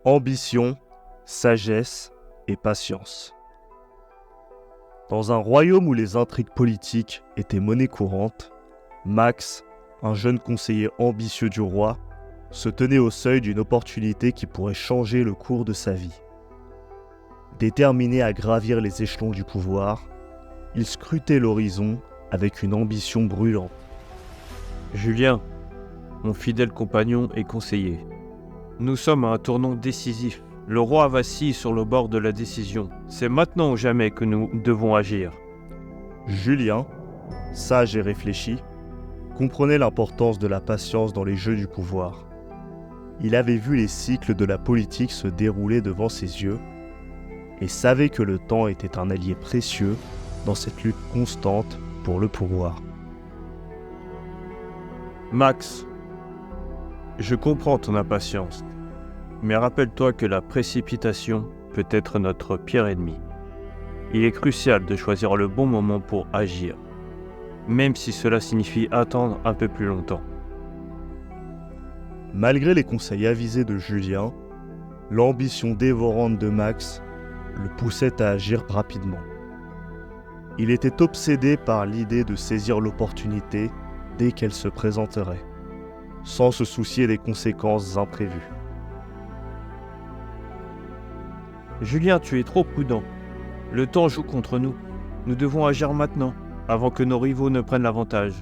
ambition, sagesse et patience. Dans un royaume où les intrigues politiques étaient monnaie courante, Max, un jeune conseiller ambitieux du roi, se tenait au seuil d'une opportunité qui pourrait changer le cours de sa vie. Déterminé à gravir les échelons du pouvoir, il scrutait l'horizon avec une ambition brûlante. Julien, mon fidèle compagnon et conseiller, nous sommes à un tournant décisif. Le roi vacille sur le bord de la décision. C'est maintenant ou jamais que nous devons agir. Julien, sage et réfléchi, comprenait l'importance de la patience dans les jeux du pouvoir. Il avait vu les cycles de la politique se dérouler devant ses yeux et savait que le temps était un allié précieux dans cette lutte constante pour le pouvoir. Max, je comprends ton impatience, mais rappelle-toi que la précipitation peut être notre pire ennemi. Il est crucial de choisir le bon moment pour agir, même si cela signifie attendre un peu plus longtemps. Malgré les conseils avisés de Julien, l'ambition dévorante de Max le poussait à agir rapidement. Il était obsédé par l'idée de saisir l'opportunité dès qu'elle se présenterait, sans se soucier des conséquences imprévues. Julien, tu es trop prudent. Le temps joue contre nous. Nous devons agir maintenant, avant que nos rivaux ne prennent l'avantage.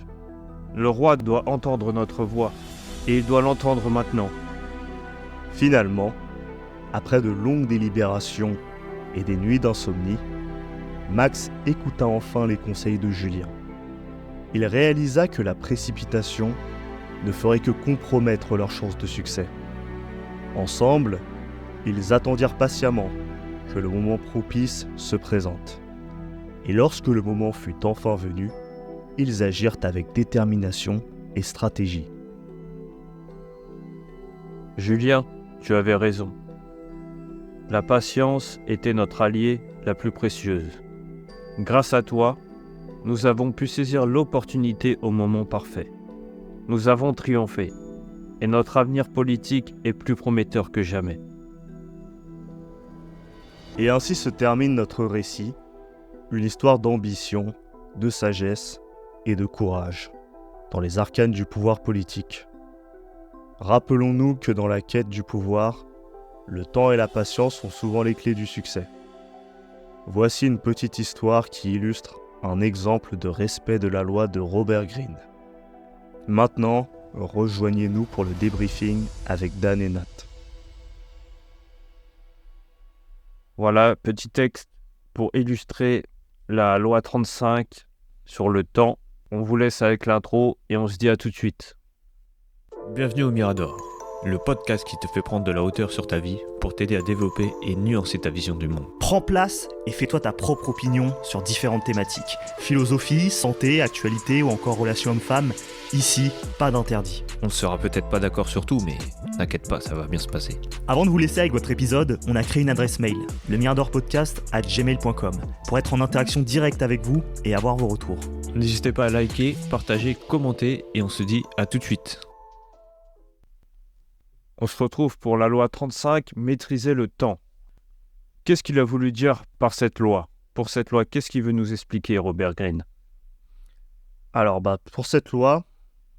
Le roi doit entendre notre voix, et il doit l'entendre maintenant. Finalement, après de longues délibérations et des nuits d'insomnie, Max écouta enfin les conseils de Julien. Il réalisa que la précipitation ne ferait que compromettre leurs chances de succès. Ensemble, ils attendirent patiemment que le moment propice se présente. Et lorsque le moment fut enfin venu, ils agirent avec détermination et stratégie. Julien, tu avais raison. La patience était notre alliée la plus précieuse. Grâce à toi, nous avons pu saisir l'opportunité au moment parfait. Nous avons triomphé, et notre avenir politique est plus prometteur que jamais. Et ainsi se termine notre récit, une histoire d'ambition, de sagesse et de courage, dans les arcanes du pouvoir politique. Rappelons-nous que dans la quête du pouvoir, le temps et la patience sont souvent les clés du succès. Voici une petite histoire qui illustre un exemple de respect de la loi de Robert Greene. Maintenant, rejoignez-nous pour le débriefing avec Dan et Nat. Voilà, petit texte pour illustrer la loi 35 sur le temps. On vous laisse avec l'intro et on se dit à tout de suite. Bienvenue au Mirador, le podcast qui te fait prendre de la hauteur sur ta vie pour t'aider à développer et nuancer ta vision du monde. Prends place et fais-toi ta propre opinion sur différentes thématiques. Philosophie, santé, actualité ou encore relations hommes-femmes. Ici, pas d'interdit. On ne sera peut-être pas d'accord sur tout, mais t'inquiète pas, ça va bien se passer. Avant de vous laisser avec votre épisode, on a créé une adresse mail, lemiradorpodcast@gmail.com, pour être en interaction directe avec vous et avoir vos retours. N'hésitez pas à liker, partager, commenter et on se dit à tout de suite. On se retrouve pour la loi 35, maîtriser le temps. Qu'est-ce qu'il a voulu dire par cette loi ? Pour cette loi, qu'est-ce qu'il veut nous expliquer, Robert Greene ? Alors, pour cette loi,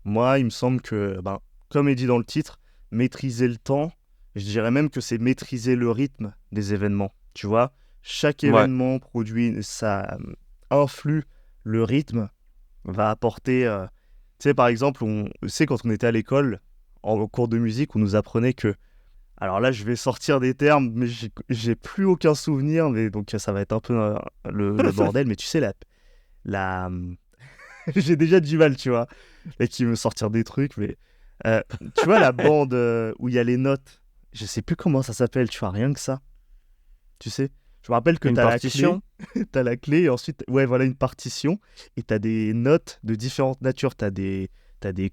moi, il me semble que, comme est dit dans le titre, maîtriser le temps, je dirais même que c'est maîtriser le rythme des événements. Tu vois, chaque événement produit, ça influe le rythme, va apporter... tu sais, par exemple, quand on était à l'école, en cours de musique, on nous apprenait que... Alors là, je vais sortir des termes, mais j'ai plus aucun souvenir, mais donc ça va être un peu le bordel. Mais tu sais, la j'ai déjà du mal, tu vois. Là, qui veut sortir des trucs, mais... tu vois, la bande où il y a les notes, je sais plus comment ça s'appelle, tu vois, rien que ça. Tu sais, je me rappelle que Une partition. T'as la clé, et ensuite, ouais, voilà, une partition, et t'as des notes de différentes natures. T'as des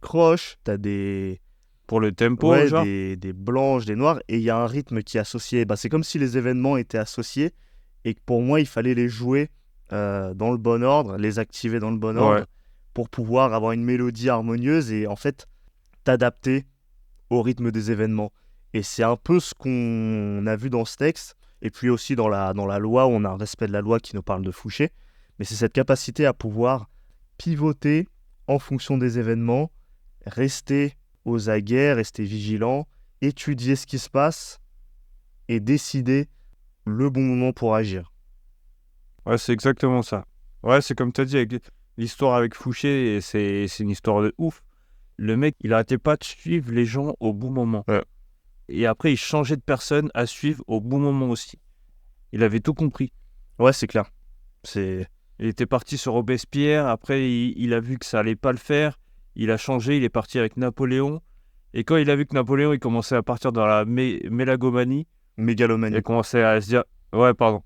croches, t'as des... Pour le tempo, ouais, genre. des blanches, des noires, et il y a un rythme qui est associé. C'est comme si les événements étaient associés, et que pour moi, il fallait les jouer dans le bon ordre, les activer dans le bon ordre, pour pouvoir avoir une mélodie harmonieuse et en fait t'adapter au rythme des événements. Et c'est un peu ce qu'on a vu dans ce texte, et puis aussi dans la loi, où on a un respect de la loi qui nous parle de Fouché. Mais c'est cette capacité à pouvoir pivoter en fonction des événements, rester aux aguets, rester vigilant, étudier ce qui se passe et décider le bon moment pour agir. Ouais, c'est exactement ça. Ouais, c'est comme tu as dit, avec l'histoire avec Fouché, et c'est une histoire de ouf. Le mec, il arrêtait pas de suivre les gens au bon moment. Ouais. Et après, il changeait de personne à suivre au bon moment aussi. Il avait tout compris. Ouais, c'est clair. Il était parti sur Robespierre, après il a vu que ça allait pas le faire, il a changé, il est parti avec Napoléon. Et quand il a vu que Napoléon, il commençait à partir dans la mélagomanie, il Mégalomanie. a commencé à se dire, ouais, pardon.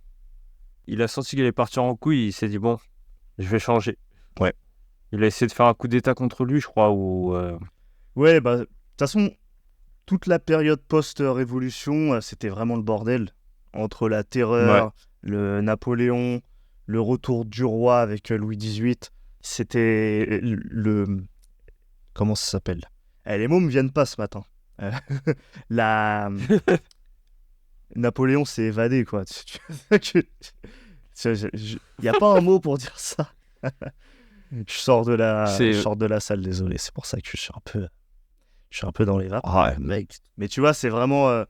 Il a senti qu'il allait partir en couille, il s'est dit, bon, je vais changer. Ouais. Il a essayé de faire un coup d'état contre lui, je crois, ou... Ouais, bah, de toute façon, toute la période post-révolution, c'était vraiment le bordel. Entre la terreur, le Napoléon, le retour du roi avec Louis XVIII, c'était le... Comment ça s'appelle ? Les mots me viennent pas ce matin. La... Napoléon s'est évadé, quoi. Il n'y a pas un mot pour dire ça. Je sors de la salle, désolé. C'est pour ça que je suis un peu dans les vapes. Ouais. Mec. Mais tu vois, c'est vraiment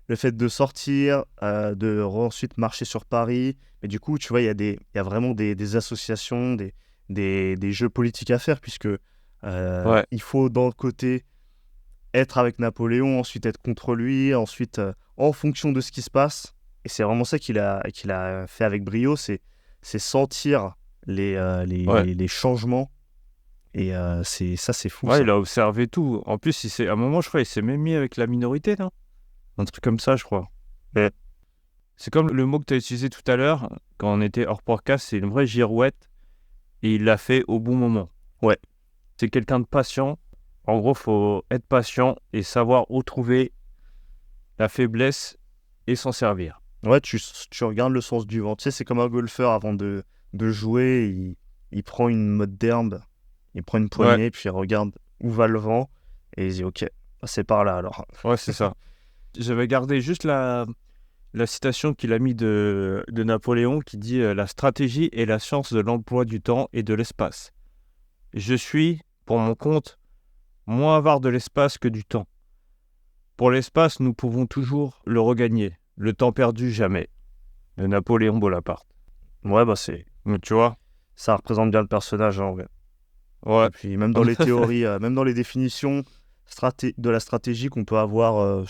le fait de sortir, ensuite marcher sur Paris. Mais du coup, tu vois, il y a vraiment des associations, des jeux politiques à faire, puisque il faut d'un côté être avec Napoléon, ensuite être contre lui, ensuite en fonction de ce qui se passe. Et c'est vraiment ça qu'il a fait avec brio, c'est sentir les changements. Et c'est fou. Ouais, Ça. il a observé tout. En plus, à un moment, je crois, il s'est même mis avec la minorité, non ? Un truc comme ça, je crois. Ouais. C'est comme le mot que tu as utilisé tout à l'heure, quand on était hors podcast, c'est une vraie girouette, et il l'a fait au bon moment. Ouais. C'est quelqu'un de patient. En gros, faut être patient et savoir où trouver la faiblesse et s'en servir. Ouais, tu regardes le sens du vent. Tu sais, c'est comme un golfeur avant de jouer, il prend une motte d'herbe, il prend une poignée, puis il regarde où va le vent, et il dit ok, c'est par là alors. Ouais, c'est ça. J'avais gardé juste la citation qu'il a mis de Napoléon qui dit la stratégie est la science de l'emploi du temps et de l'espace. Je suis, pour mon compte, moins avare de l'espace que du temps. Pour l'espace, nous pouvons toujours le regagner. Le temps perdu, jamais. De Napoléon Bonaparte. Ouais, bah c'est... Mais tu vois, ça représente bien le personnage, hein, ouais. ouais. Et puis même dans les théories, même dans les définitions de la stratégie qu'on peut avoir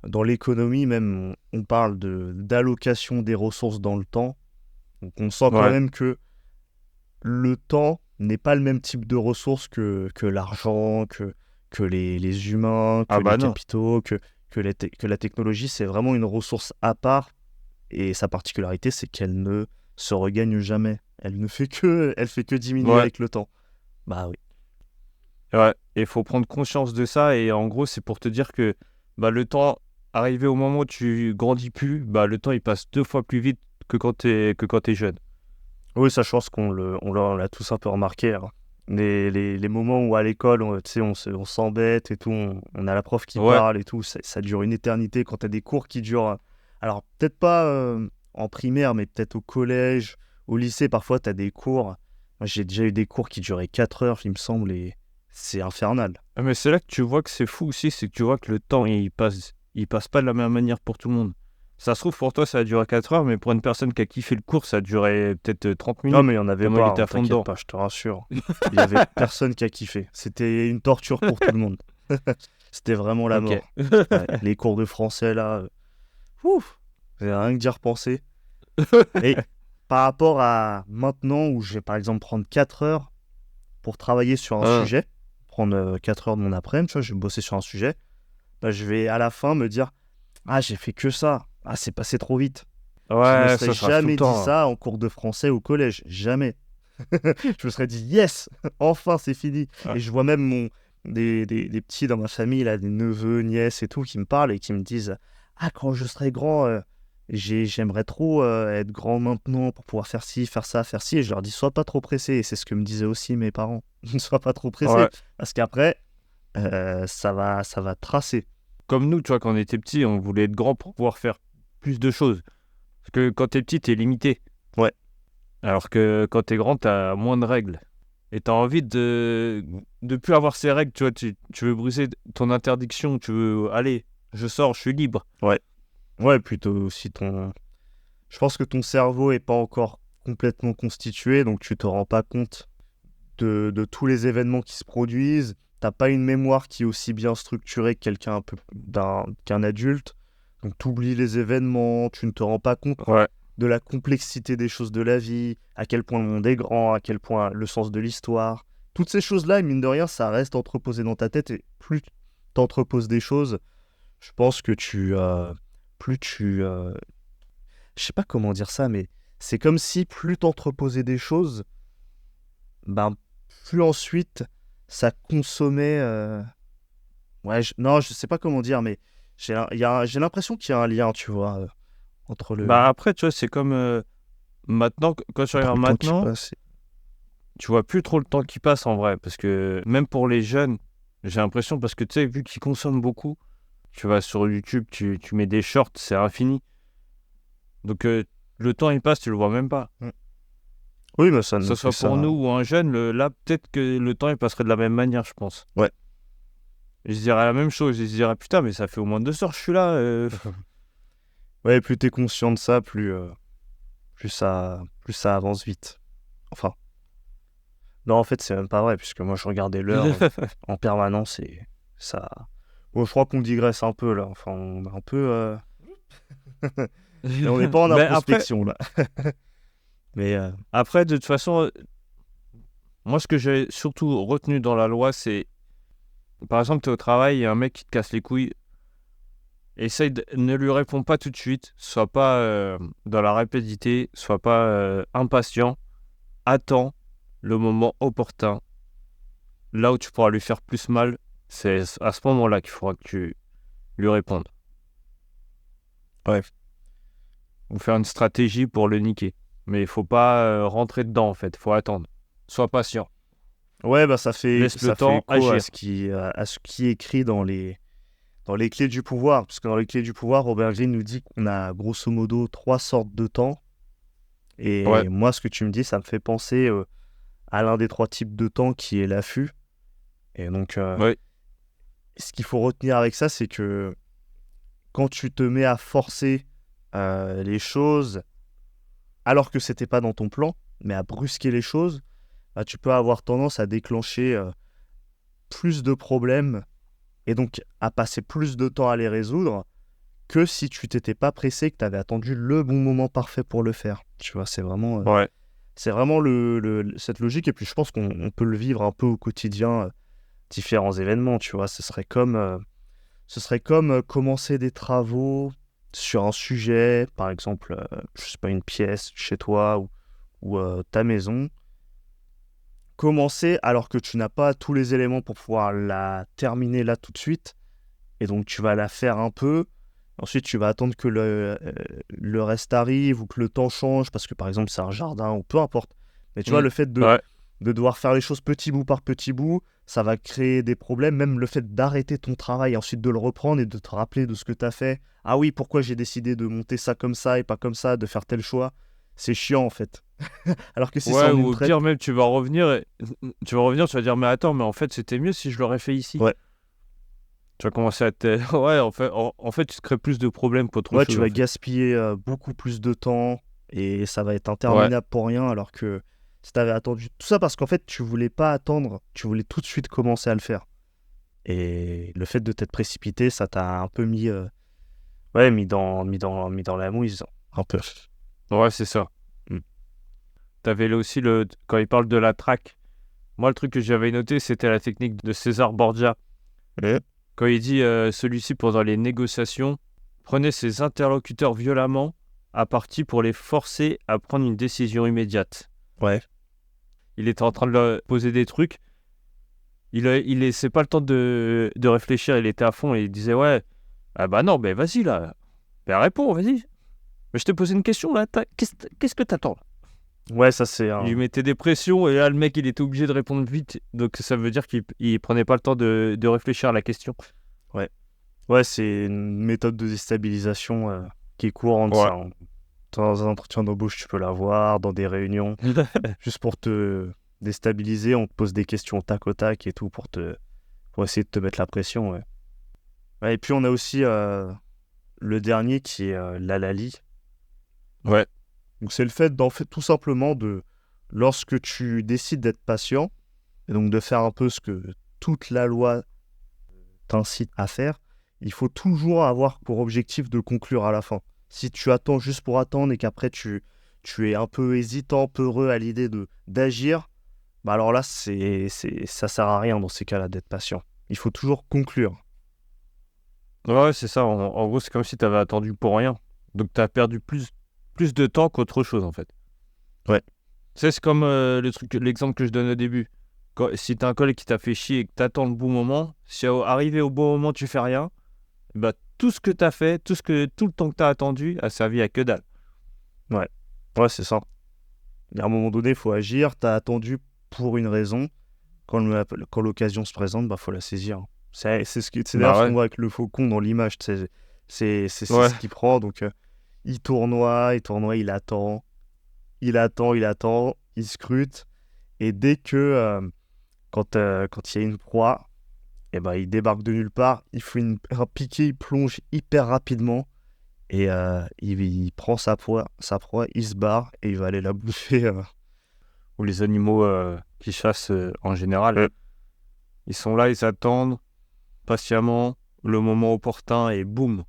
dans l'économie, même on parle d'allocation des ressources dans le temps. Donc on sent quand même que le temps n'est pas le même type de ressources que l'argent, que les humains, que les capitaux, que la technologie. C'est vraiment une ressource à part, et sa particularité, c'est qu'elle ne se regagne jamais. Elle fait que diminuer avec le temps. Bah oui. Ouais, et il faut prendre conscience de ça, et en gros, c'est pour te dire que le temps, arrivé au moment où tu grandis plus, le temps, il passe 2 fois plus vite que quand t'es jeune. Oui, ça, je pense qu'on l'a tous un peu remarqué. Hein. Les moments où à l'école, on s'embête et tout, on a la prof qui parle et tout, ça dure une éternité. Quand tu as des cours qui durent, alors peut-être pas en primaire, mais peut-être au collège, au lycée, parfois tu as des cours. Moi, j'ai déjà eu des cours qui duraient 4 heures, il me semble, et c'est infernal. Ah, mais c'est là que tu vois que c'est fou aussi, c'est que tu vois que le temps, il passe pas de la même manière pour tout le monde. Ça se trouve, pour toi, ça a duré 4 heures, mais pour une personne qui a kiffé le cours, ça a duré peut-être 30 minutes. Non, mais il n'y en avait pas, t'inquiète pas, je te rassure. Il n'y avait personne qui a kiffé. C'était une torture pour tout le monde. C'était vraiment la mort. Ouais, les cours de français, là, ouf, j'ai rien que d'y repenser. Et par rapport à maintenant, où je vais par exemple prendre 4 heures pour travailler sur un sujet, prendre 4 heures de mon après-midi, tu vois, je vais bosser sur un sujet, je vais à la fin me dire « Ah, j'ai fait que ça. Ah, c'est passé trop vite. » Ouais, je me serais jamais dit ça en cours de français au collège. Jamais. Je me serais dit « Yes, enfin, c'est fini. » Et je vois même des petits dans ma famille, là, des neveux, nièces et tout, qui me parlent et qui me disent « Ah, quand je serai grand, j'aimerais trop être grand maintenant pour pouvoir faire ci, faire ça, faire ci. » Et je leur dis « Sois pas trop pressé. » Et c'est ce que me disaient aussi mes parents. « Ne sois pas trop pressé. Parce qu'après, ça va tracer. comme nous, tu vois, quand on était petits, on voulait être grand pour pouvoir faire plus de choses. Parce que quand t'es petit, t'es limité. Ouais. Alors que quand t'es grand, t'as moins de règles. Et t'as envie de plus avoir ces règles, tu vois. Tu veux briser ton interdiction, tu veux, allez, je sors, je suis libre. Ouais, plutôt aussi ton... Je pense que ton cerveau est pas encore complètement constitué, donc tu te rends pas compte de tous les événements qui se produisent. T'as pas une mémoire qui est aussi bien structurée que quelqu'un qu'un adulte. Donc tu oublies les événements, tu ne te rends pas compte Ouais. de la complexité des choses de la vie, à quel point le monde est grand, à quel point le sens de l'histoire. Toutes ces choses-là, mine de rien, ça reste entreposé dans ta tête, et plus tu entreposes des choses, je pense que je sais pas comment dire ça, mais c'est comme si plus t'entreposais des choses, ben, plus ensuite ça consommait... Ouais, non, je sais pas comment dire, mais j'ai l'impression qu'il y a un lien, tu vois, entre le... Bah après, tu vois, c'est comme maintenant, quand tu entre regardes le temps qui maintenant, passe et- tu vois plus trop le temps qui passe en vrai. Parce que même pour les jeunes, j'ai l'impression, parce que tu sais, vu qu'ils consomment beaucoup, tu vas sur YouTube, tu mets des shorts, c'est infini. Donc le temps il passe, tu le vois même pas. Oui, mais ça Que ne ce fait soit pour ça... nous ou un jeune, là peut-être que le temps il passerait de la même manière, je pense. Ouais. Et je dirais la même chose, je dirais putain, mais ça fait au moins 2 heures que je suis là. Ouais, plus t'es conscient de ça, plus ça avance vite. Enfin, non, en fait, c'est même pas vrai, puisque moi, je regardais l'heure en permanence et ça... Bon, je crois qu'on digresse un peu, là. Enfin, on est un peu... Mais on n'est pas en Mais introspection, là. Mais après, de toute façon, moi ce que j'ai surtout retenu dans la loi, c'est par exemple, tu es au travail, il y a un mec qui te casse les couilles. Ne lui réponds pas tout de suite, sois pas dans la rapidité, sois pas impatient, attends le moment opportun, là où tu pourras lui faire plus mal, c'est à ce moment-là qu'il faudra que tu lui répondes. Ouais. Ou faire une stratégie pour le niquer. Mais il faut pas rentrer dedans en fait, il faut attendre. Sois patient. ouais, bah, ça fait écho agir. à ce qui est écrit dans les clés du pouvoir. Parce que dans les clés du pouvoir, Robert Greene nous dit qu'on a grosso modo 3 sortes de temps. Et Ouais. moi, ce que tu me dis, ça me fait penser à l'un des 3 types de temps qui est l'affût. Et donc, Ouais. ce qu'il faut retenir avec ça, c'est que quand tu te mets à forcer les choses alors que c'était pas dans ton plan, mais à brusquer les choses, bah, tu peux avoir tendance à déclencher plus de problèmes et donc à passer plus de temps à les résoudre que si tu t'étais pas pressé, que tu avais attendu le bon moment parfait pour le faire. Tu vois, c'est vraiment Ouais. cette logique. Et puis je pense qu'on peut le vivre un peu au quotidien, différents événements, tu vois. Ce serait comme commencer des travaux sur un sujet, par exemple, je sais pas, une pièce chez toi ou ta maison. Commencer alors que tu n'as pas tous les éléments pour pouvoir la terminer là tout de suite. Et donc tu vas la faire un peu. Ensuite, tu vas attendre que le reste arrive ou que le temps change parce que par exemple c'est un jardin ou peu importe. Mais tu vois, le fait Ouais. de devoir faire les choses petit bout par petit bout, ça va créer des problèmes. Même le fait d'arrêter ton travail, ensuite de le reprendre et de te rappeler de ce que tu as fait. Ah oui, pourquoi j'ai décidé de monter ça comme ça et pas comme ça, de faire tel choix. C'est chiant en fait. Alors que si c'est Ouais, en ou une au traite... pire même, tu vas revenir, tu vas dire, mais attends, mais en fait, c'était mieux si je l'aurais fait ici. Ouais. Tu vas commencer à te... Ouais, en fait, tu te crées plus de problèmes qu'autre Ouais, chose. tu vas en fait. gaspiller beaucoup plus de temps et ça va être interminable pour rien alors que si t'avais attendu tout ça parce qu'en fait tu voulais pas attendre, tu voulais tout de suite commencer à le faire. Et le fait de t'être précipité, ça t'a un peu mis mis dans la mouise un peu. Ouais, c'est ça. Mm. T'avais là aussi, quand il parle de la traque, moi, le truc que j'avais noté, c'était la technique de César Borgia. Ouais. Quand il dit, celui-ci, pendant les négociations, prenait ses interlocuteurs violemment à partie pour les forcer à prendre une décision immédiate. Ouais. Il était en train de leur poser des trucs. Il laissait pas le temps de réfléchir. Il était à fond et il disait, ouais, ah bah non, mais vas-y là. Ben réponds, vas-y. Mais je t'ai posé une question là. Qu'est-ce que t'attends là? Ouais, ça c'est Il lui un... mettait des pressions et là, le mec, il était obligé de répondre vite. Donc ça veut dire qu'il prenait pas le temps de réfléchir à la question. Ouais, c'est une méthode de déstabilisation qui est courante, Ouais. ça. Dans un entretien d'embauche, tu peux l'avoir, dans des réunions, juste pour te déstabiliser, on te pose des questions au tac au tac et tout pour essayer de te mettre la pression, ouais. Ouais, et puis on a aussi le dernier qui est l'hallali. Ouais. Donc c'est le fait d'en fait tout simplement lorsque tu décides d'être patient et donc de faire un peu ce que toute la loi t'incite à faire, il faut toujours avoir pour objectif de conclure à la fin. Si tu attends juste pour attendre et qu'après tu es un peu hésitant, peureux à l'idée d'agir, bah alors là ça sert à rien dans ces cas-là d'être patient. Il faut toujours conclure. Ouais, c'est ça. En gros, c'est comme si tu avais attendu pour rien. Donc, tu as perdu plus de temps qu'autre chose, en fait. Ouais. Tu sais, c'est comme l'exemple que je donne au début. Si tu as un collègue qui t'a fait chier et que tu attends le bon moment, si arrivé au bon moment, tu fais rien, bah, tout ce que tu as fait, tout le temps que tu as attendu a servi à que dalle. Ouais, c'est ça. Et à un moment donné, il faut agir. Tu as attendu pour une raison. Quand l'occasion se présente, bah faut la saisir. C'est d'ailleurs Bah ce ouais. qu'on voit avec le faucon dans l'image. C'est Ouais. ce qu'il prend. Donc, il tournoie, il attend. Il scrute. Et dès que, quand il y a une proie, et ben, il débarque de nulle part. Il fait un piqué, il plonge hyper rapidement. Et il prend sa proie, il se barre et il va aller la bouffer. Ou les animaux qui chassent en général. Ouais. Ils sont là, ils attendent patiemment le moment opportun et boum.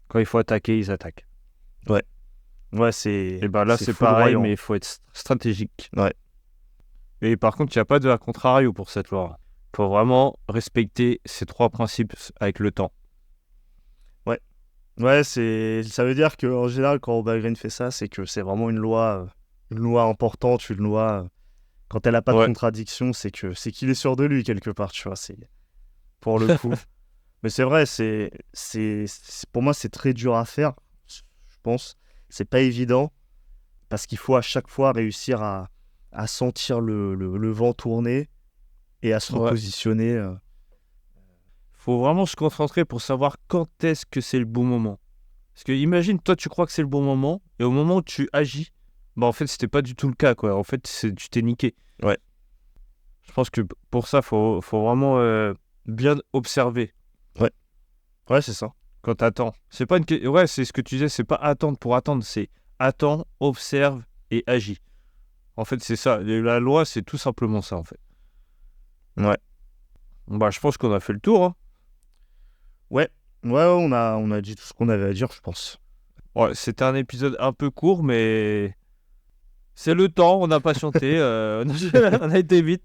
Quand il faut attaquer, ils attaquent. Ouais, c'est. Et bah là, c'est pareil, foudroyant. mais il faut être stratégique. Ouais. Et par contre, il n'y a pas de à contrario pour cette loi. Il faut vraiment respecter ces 3 principes avec le temps. Ouais, ça veut dire qu'en général, quand Robert Greene fait ça, c'est que c'est vraiment une loi importante, une loi. Quand elle n'a pas de Ouais. contradiction, c'est qu'il est sûr de lui quelque part, tu vois. C'est pour le coup. Mais c'est vrai, pour moi, c'est très dur à faire, je pense. C'est pas évident parce qu'il faut à chaque fois réussir à sentir le vent tourner et à se Ouais. repositionner. Faut vraiment se concentrer pour savoir quand est-ce que c'est le bon moment. Parce que imagine, toi, tu crois que c'est le bon moment, et au moment où tu agis, bah en fait, c'était pas du tout le cas, quoi. En fait, tu t'es niqué. Ouais. Je pense que pour ça, faut vraiment bien observer Ouais, c'est ça. quand t'attends. C'est pas ouais, c'est ce que tu disais, c'est pas attendre pour attendre, c'est attends, observe et agis. En fait, c'est ça. Et la loi, c'est tout simplement ça, en fait. Ouais. Bah, je pense qu'on a fait le tour, hein. Ouais, on a dit tout ce qu'on avait à dire, je pense. Ouais, c'était un épisode un peu court, mais c'est le temps, on a patienté, on a été vite.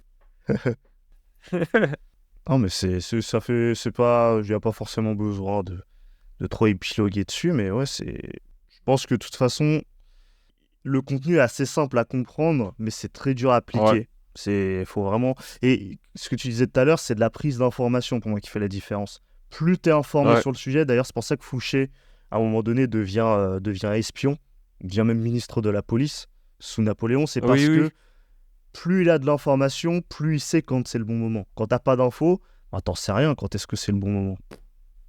Non, mais c'est pas, il n'y a pas forcément besoin de trop épiloguer dessus, mais ouais, je pense que de toute façon, le contenu est assez simple à comprendre, mais c'est très dur à appliquer. Faut vraiment, et ce que tu disais tout à l'heure, c'est de la prise d'information pour moi qui fait la différence. Plus tu es informé Ouais. sur le sujet, d'ailleurs, c'est pour ça que Fouché, à un moment donné, devient espion, devient même ministre de la police sous Napoléon, c'est parce Oui, oui. que plus il a de l'information, plus il sait quand c'est le bon moment. Quand t'as pas d'infos, bah, t'en sais rien quand est-ce que c'est le bon moment.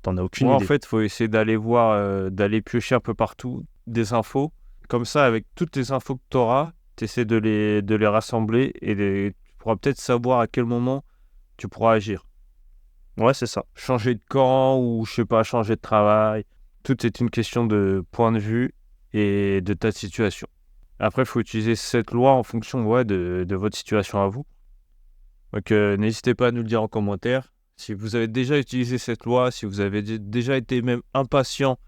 T'en as aucune Moi, en idée. fait, il faut essayer d'aller voir, d'aller piocher un peu partout des infos. Comme ça, avec toutes les infos que tu auras, tu essaies de les rassembler et tu pourras peut-être savoir à quel moment tu pourras agir. Ouais, c'est ça. Changer de camp ou, je sais pas, changer de travail. Tout est une question de point de vue et de ta situation. Après, il faut utiliser cette loi en fonction de votre situation à vous. Donc, n'hésitez pas à nous le dire en commentaire. Si vous avez déjà utilisé cette loi, si vous avez déjà été même impatient,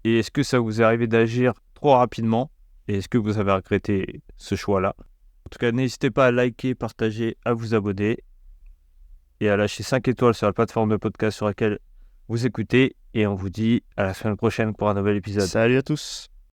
et est-ce que ça vous est arrivé d'agir trop rapidement, et est-ce que vous avez regretté ce choix-là. En tout cas, n'hésitez pas à liker, partager, à vous abonner, et à lâcher 5 étoiles sur la plateforme de podcast sur laquelle vous écoutez, et on vous dit à la semaine prochaine pour un nouvel épisode. Salut à tous.